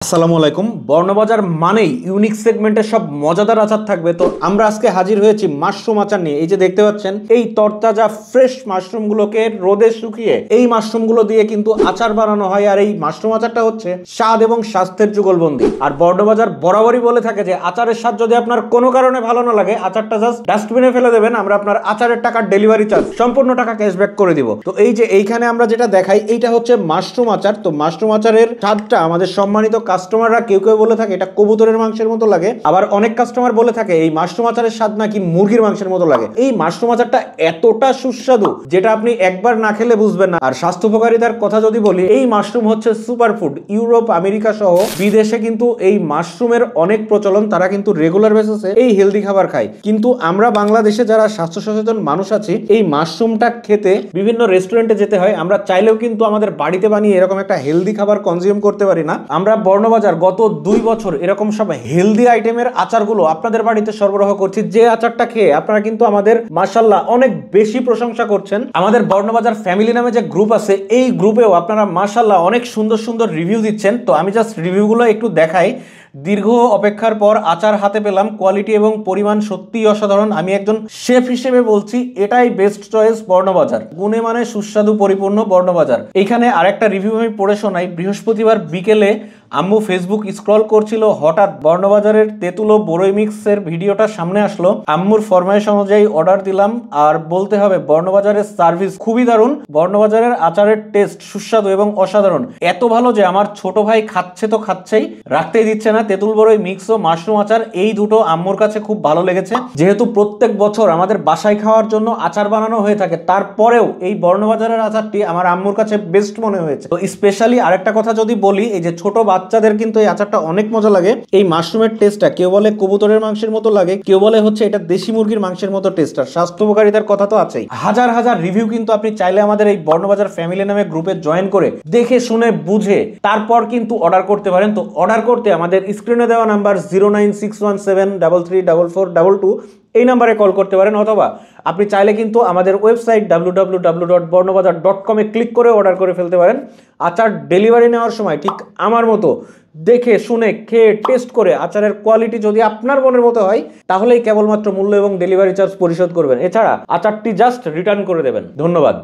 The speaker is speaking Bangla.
আসসালামু আলাইকুম। বর্ণবাজার মানেই ইউনিক সেগমেন্টের সব মজাদার আচার থাকবে। তো আমরা আজকে হাজির হয়েছি মাশরুম আচার নিয়ে। এই যে দেখতে পাচ্ছেন, এই তরতাজা ফ্রেশ মাশরুমগুলোকে রোদে শুকিয়ে এই মাশরুমগুলো দিয়ে কিন্তু আচার বানানো হয়। আর এই মাশরুম আচারটা হচ্ছে স্বাদ এবং স্বাস্থ্যের যুগলবন্দি। আর বর্ণবাজার বরাবরই বলে থাকে যে আচারের স্বাদ যদি আপনার কোনো কারণে ভালো না লাগে, আচারটা জাস্ট ডাস্টবিনে ফেলে দেবেন, আমরা আপনার আচারের টাকার ডেলিভারি চার্জ সম্পূর্ণ টাকা ক্যাশব্যাক করে দিব। তো এই যে এইখানে আমরা যেটা দেখাই, এইটা হচ্ছে মাশরুম আচার। তো মাশরুম আচারের স্বাদটা আমাদের সম্মানিত কাস্টমাররা কেউ কেউ বলে থাকে এটা কবুতরের মাংসের মতো লাগে, আবার অনেক কাস্টমার বলে থাকে এই মাশরুম আচারের স্বাদ নাকি মুরগির মাংসের মতো লাগে। এই মাশরুম আচারটা এতটা সুস্বাদু যেটা আপনি একবার না খেলে বুঝবেন না। আর স্বাস্থ্য উপকারিতার কথা যদি বলি, এই মাশরুম হচ্ছে সুপার ফুড। ইউরোপ, আমেরিকা সহ বিদেশে কিন্তু এই মাশরুমের অনেক প্রচলন। তারা কিন্তু রেগুলার বেসিসে এই হেলদি খাবার খায়। কিন্তু আমরা বাংলাদেশে যারা স্বাস্থ্য সচেতন মানুষ আছি, এই মাশরুমটা খেতে বিভিন্ন রেস্টুরেন্টে যেতে হয়। আমরা চাইলেও কিন্তু আমাদের বাড়িতে বানিয়ে এরকম একটা হেলদি খাবার কনজিউম করতে পারি না। আমরা বর্ণবাজার গত 2 বছর এরকম সব হেলদি আইটেমের আচারগুলো আপনাদের বাড়িতে সরবরাহ করছি, যে আচারটা খেয়ে আপনারা কিন্তু আমাদের মাশাআল্লাহ অনেক বেশি প্রশংসা করছেন। আমাদের বর্ণবাজার ফ্যামিলি নামে যে গ্রুপ আছে, এই গ্রুপেও আপনারা মাশাআল্লাহ অনেক সুন্দর সুন্দর রিভিউ দিচ্ছেন। তো আমি জাস্ট রিভিউগুলো একটু দেখাই। দীর্ঘ অপেক্ষার পর আচার হাতে পেলাম, কোয়ালিটি এবং পরিমাণ সত্যিই অসাধারণ। আমি একজন শেফ হিসেবে বলছি এটাই বেস্ট চয়েস বর্ণবাজার। গুণে মানে সুস্বাদু পরিপূর্ণ বর্ণবাজার। এখানে আরেকটা রিভিউ আমি পড়ে শোনাই। বৃহস্পতিবার বিকেলে আম্মু ফেসবুক স্ক্রল করছিল, হঠাৎ বর্ণবাজারের তেঁতুল ও বড়ই মিক্সের ভিডিওটা সামনে আসলো। আম্মুর ফরমাইশ অনুযায়ী অর্ডার দিলাম। আর বলতে হবে বর্ণবাজারের সার্ভিস খুবই দারুণ। বর্ণবাজারের আচারের টেস্ট সুস্বাদু এবং অসাধারণ, এত ভালো যে আমার ছোট ভাই খাচ্ছে তো খাচ্ছেই, রাখতেই দিচ্ছে না। তেঁতুল বড়ই মিক্স ও মাশরুম আচার এই দুটো আম্মুর কাছে খুব ভালো লেগেছে। যেহেতু প্রত্যেক বছর আমাদের বাসায় খাওয়ার জন্য আচার বানানো হয়ে থাকে, তারপরেও এই বর্ণবাজারের আচারটি আমার আম্মুর কাছে বেস্ট মনে হয়েছে। তো স্পেশালি আরেকটা কথা যদি বলি, এই যে ছোট বাচ্চাদের কিন্তু এই আচারটা অনেক মজা লাগে। এই মাশরুমের টেস্টটা কেউ বলে কবুতরের মাংসের মতো লাগে, কেউ বলে হচ্ছে এটা দেশি মুরগির মাংসের মতো টেস্ট। আর স্বাস্থ্য উপকারিতার কথা তো আছেই। হাজার হাজার রিভিউ কিন্তু আপনি চাইলে আমাদের এই বর্ণবাজার ফ্যামিলি নামে গ্রুপে জয়েন করে দেখে শুনে বুঝে তারপর কিন্তু অর্ডার করতে পারেন। তো অর্ডার করতে আমাদের স্ক্রিনে দেওয়া নাম্বার 09617444422 এই নাম্বারে কল করতে পারেন, অথবা আপনি চাইলে কিন্তু আমাদের ওয়েবসাইট www.bornobazar.com এ ক্লিক করে অর্ডার করে ফেলতে পারেন। আচার ডেলিভারি নেওয়ার সময় ঠিক আমার মতো দেখে শুনে খেয়ে টেস্ট করে আচারের কোয়ালিটি যদি আপনার মনের মতো হয়, তাহলেই কেবলমাত্র মূল্য এবং ডেলিভারি চার্জ পরিশোধ করবেন। এছাড়া আচারটি জাস্ট রিটার্ন করে দেবেন। ধন্যবাদ।